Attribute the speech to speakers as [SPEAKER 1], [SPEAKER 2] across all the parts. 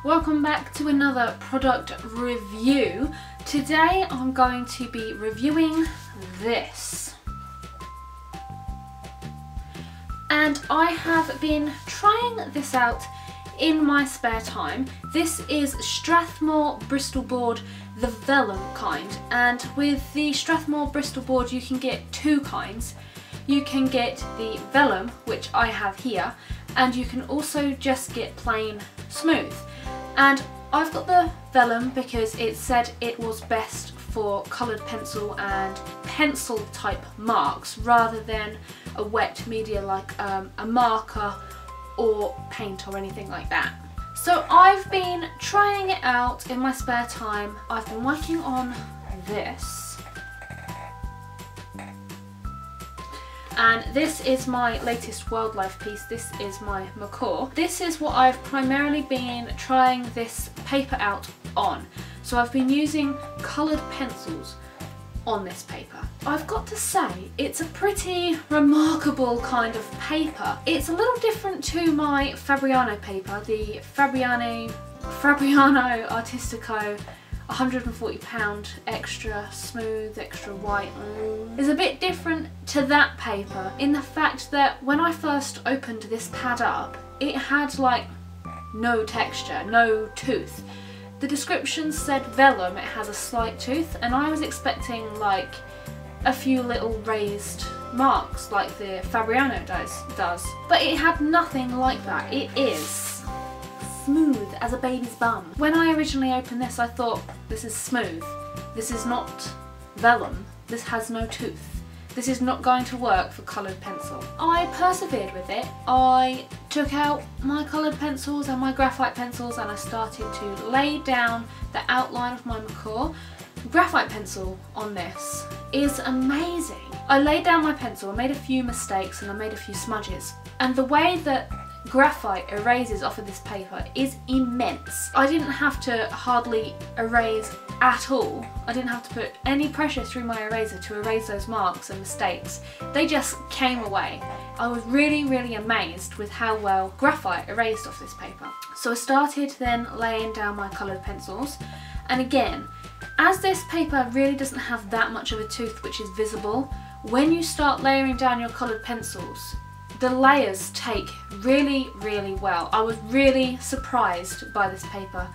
[SPEAKER 1] Welcome back to another product review. Today I'm going to be reviewing this. And I have been trying this out in my spare time. This is Strathmore Bristol board, the vellum kind, and with the Strathmore Bristol board you can get two kinds. You can get the vellum, which I have here, and you can also just get plain smooth. And I've got the vellum because it said it was best for coloured pencil and pencil type marks rather than a wet media like a marker or paint or anything like that. So I've been trying it out in my spare time. I've been working on this. And this is my latest wildlife piece. This is my macaw. This is what I've primarily been trying this paper out on. So I've been using coloured pencils on this paper. I've got to say, it's a pretty remarkable kind of paper. It's a little different to my Fabriano paper, the Fabriano Artistico £140 extra smooth, extra white. Is a bit different to that paper in the fact that when I first opened this pad up, it had like no texture, no tooth. The description said vellum, it has a slight tooth, and I was expecting like a few little raised marks like the Fabriano does. But it had nothing like that. It is smooth as a baby's bum. When I originally opened this, I thought, this is smooth. This is not vellum. This has no tooth. This is not going to work for coloured pencil. I persevered with it. I took out my coloured pencils and my graphite pencils and I started to lay down the outline of my macaw. Graphite pencil on this is amazing. I laid down my pencil, I made a few mistakes and I made a few smudges. And the way that graphite erases off of this paper is immense. I didn't have to hardly erase at all. I didn't have to put any pressure through my eraser to erase those marks and mistakes. They just came away. I was really amazed with how well graphite erased off this paper. So I started then laying down my coloured pencils, and again, as this paper really doesn't have that much of a tooth which is visible, when you start layering down your coloured pencils, the layers take really well. I was really surprised by this paper.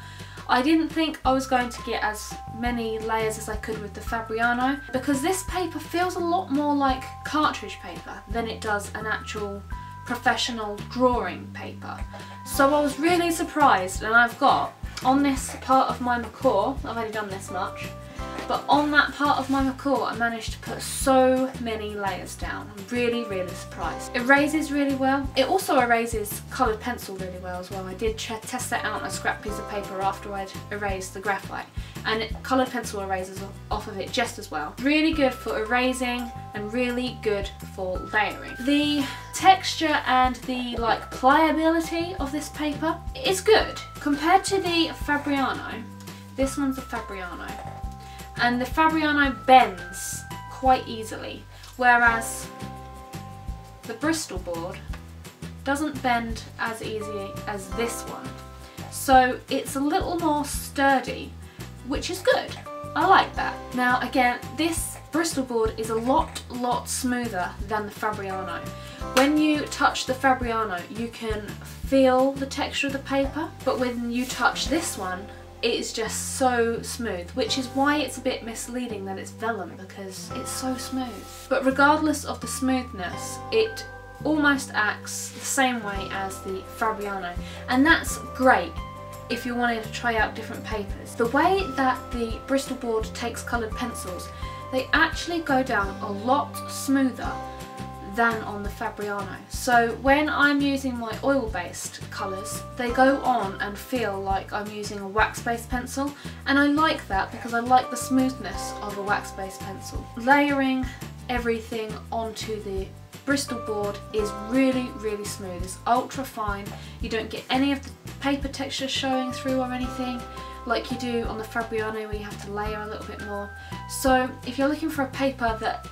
[SPEAKER 1] I didn't think I was going to get as many layers as I could with the Fabriano because this paper feels a lot more like cartridge paper than it does an actual professional drawing paper. So I was really surprised, and I've got on this part of my macaw, I've only done this much, but on that part of my macaw I managed to put so many layers down. I'm really surprised. It erases really well. It also erases coloured pencil really well as well. I did test that out on a scrap piece of paper after I'd erased the graphite, and coloured pencil erases off of it just as well. Really good for erasing and really good for layering. The texture and the like pliability of this paper is good. Compared to the Fabriano, this one's a Fabriano. And the Fabriano bends quite easily, whereas the Bristol board doesn't bend as easy as this one. So it's a little more sturdy, which is good. I like that. Now again, this Bristol board is a lot smoother than the Fabriano. When you touch the Fabriano, you can feel the texture of the paper, but when you touch this one, it is just so smooth, which is why it's a bit misleading that it's vellum, because it's so smooth. But regardless of the smoothness, it almost acts the same way as the Fabriano, and that's great if you wanted to try out different papers. The way that the Bristol board takes coloured pencils, they actually go down a lot smoother than on the Fabriano. So when I'm using my oil-based colours, they go on and feel like I'm using a wax-based pencil, and I like that because I like the smoothness of a wax-based pencil. Layering everything onto the Bristol board is really smooth. It's ultra fine. You don't get any of the paper texture showing through or anything like you do on the Fabriano, where you have to layer a little bit more. So if you're looking for a paper that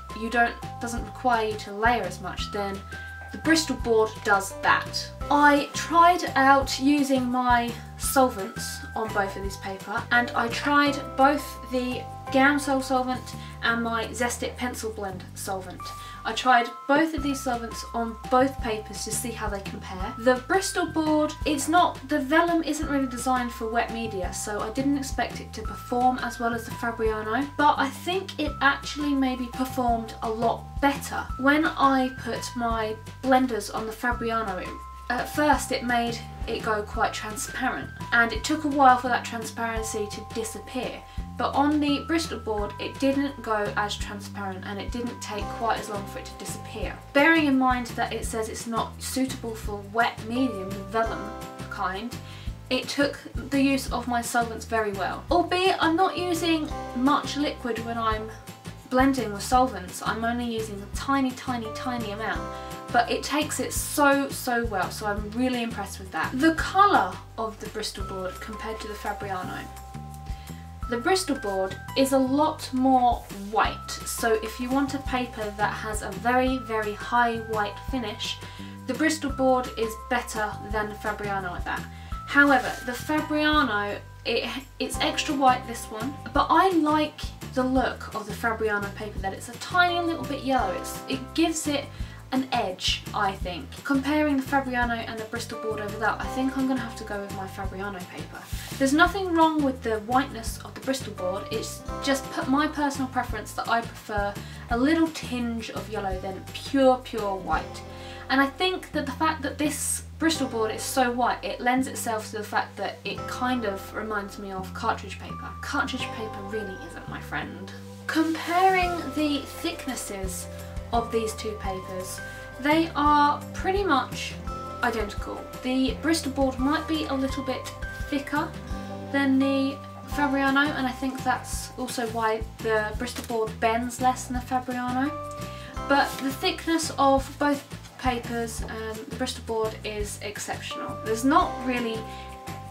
[SPEAKER 1] doesn't require you to layer as much, then the Bristol board does that. I tried out using my solvents on both of these paper, and I tried both the Gamsol solvent and my Zest-It pencil blend solvent. I tried both of these solvents on both papers to see how they compare. The Bristol board, the vellum isn't really designed for wet media, so I didn't expect it to perform as well as the Fabriano, but I think it actually maybe performed a lot better. When I put my blenders on the Fabriano, at first it made it go quite transparent, and it took a while for that transparency to disappear. But on the Bristol board it didn't go as transparent, and it didn't take quite as long for it to disappear. Bearing in mind that it says it's not suitable for wet medium, the vellum kind, it took the use of my solvents very well. Albeit I'm not using much liquid when I'm blending with solvents, I'm only using a tiny amount. But it takes it so well, so I'm really impressed with that. The colour of the Bristol board compared to the Fabriano. The Bristol board is a lot more white, so if you want a paper that has a very high white finish, the Bristol board is better than the Fabriano at that. However, the Fabriano, it's extra white, this one, but I like the look of the Fabriano paper, that it's a tiny little bit yellow. It gives it an edge, I think. Comparing the Fabriano and the Bristol board over that, I think I'm going to have to go with my Fabriano paper. There's nothing wrong with the whiteness of the Bristol board, it's just my personal preference that I prefer a little tinge of yellow than pure white. And I think that the fact that this Bristol board is so white, it lends itself to the fact that it kind of reminds me of cartridge paper. Cartridge paper really isn't my friend. Comparing the thicknesses of these two papers, they are pretty much identical. The Bristol board might be a little bit thicker than the Fabriano, and I think that's also why the Bristol board bends less than the Fabriano. But the thickness of both papers and the Bristol board is exceptional. There's not really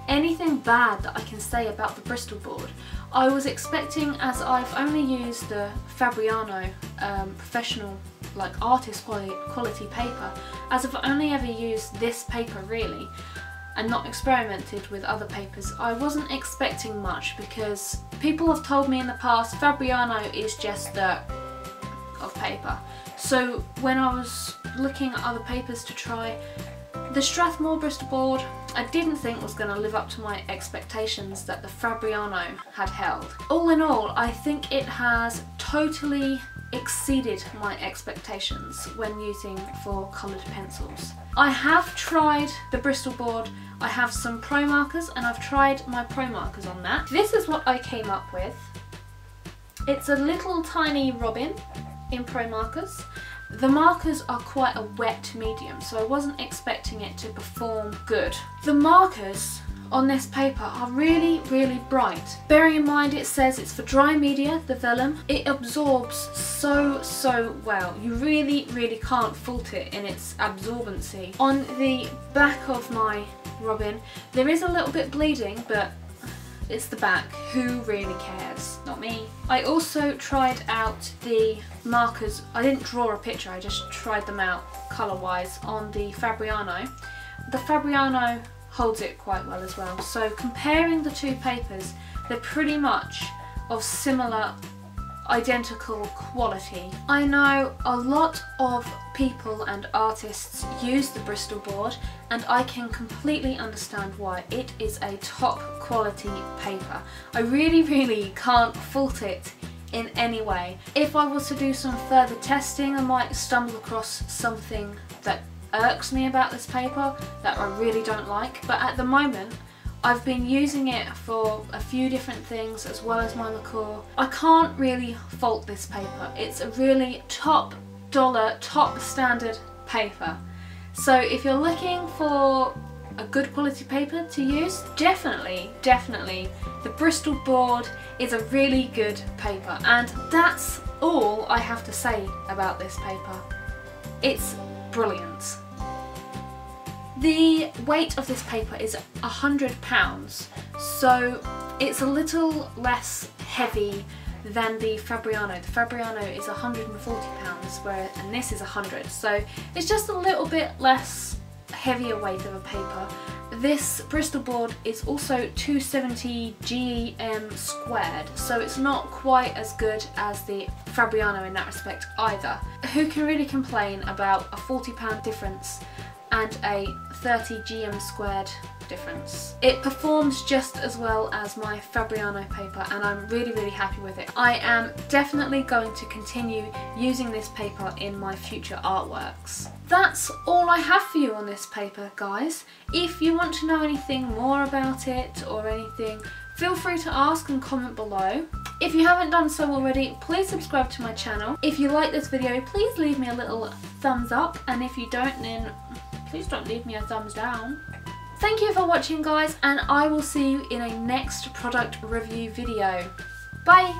[SPEAKER 1] anything bad that I can say about the Bristol board. I was expecting, as I've only used the Fabriano professional, like artist quality paper, as I've only ever used this paper really and not experimented with other papers, I wasn't expecting much, because people have told me in the past Fabriano is just dirt of paper. So when I was looking at other papers to try, the Strathmore Bristol board I didn't think was going to live up to my expectations that the Fabriano had held. All in all, I think it has totally exceeded my expectations when using for coloured pencils. I have tried the Bristol board, I have some pro markers, and I've tried my pro markers on that. This is what I came up with. It's a little tiny robin in pro markers. The markers are quite a wet medium, so I wasn't expecting it to perform good. The markers on this paper are really bright. Bearing in mind it says it's for dry media, the vellum, it absorbs so well. You really can't fault it in its absorbency. On the back of my robin there is a little bit bleeding, but it's the back. Who really cares? Not me. I also tried out the markers. I didn't draw a picture, I just tried them out colour wise on the Fabriano. The Fabriano holds it quite well as well. So comparing the two papers, they're pretty much of similar, identical quality. I know a lot of people and artists use the Bristol board, and I can completely understand why. It is a top quality paper. I really can't fault it in any way. If I was to do some further testing, I might stumble across something that irks me about this paper that I really don't like, but at the moment I've been using it for a few different things as well as my liqueur. I can't really fault this paper. It's a really top dollar, top standard paper. So if you're looking for a good quality paper to use, definitely the Bristol board is a really good paper, and that's all I have to say about this paper. It's brilliant. The weight of this paper is 100 pounds, so it's a little less heavy than the Fabriano. The Fabriano is £140, and this is 100, so it's just a little bit less heavier weight of a paper. This Bristol board is also 270 GM squared, so it's not quite as good as the Fabriano in that respect either. Who can really complain about a £40 difference and a 30 GM squared difference? It performs just as well as my Fabriano paper, and I'm really happy with it. I am definitely going to continue using this paper in my future artworks. That's all I have for you on this paper, guys. If you want to know anything more about it or anything, feel free to ask and comment below. If you haven't done so already, please subscribe to my channel. If you like this video, please leave me a little thumbs up, and if you don't, then please don't leave me a thumbs down. Thank you for watching, guys, and I will see you in a next product review video. Bye!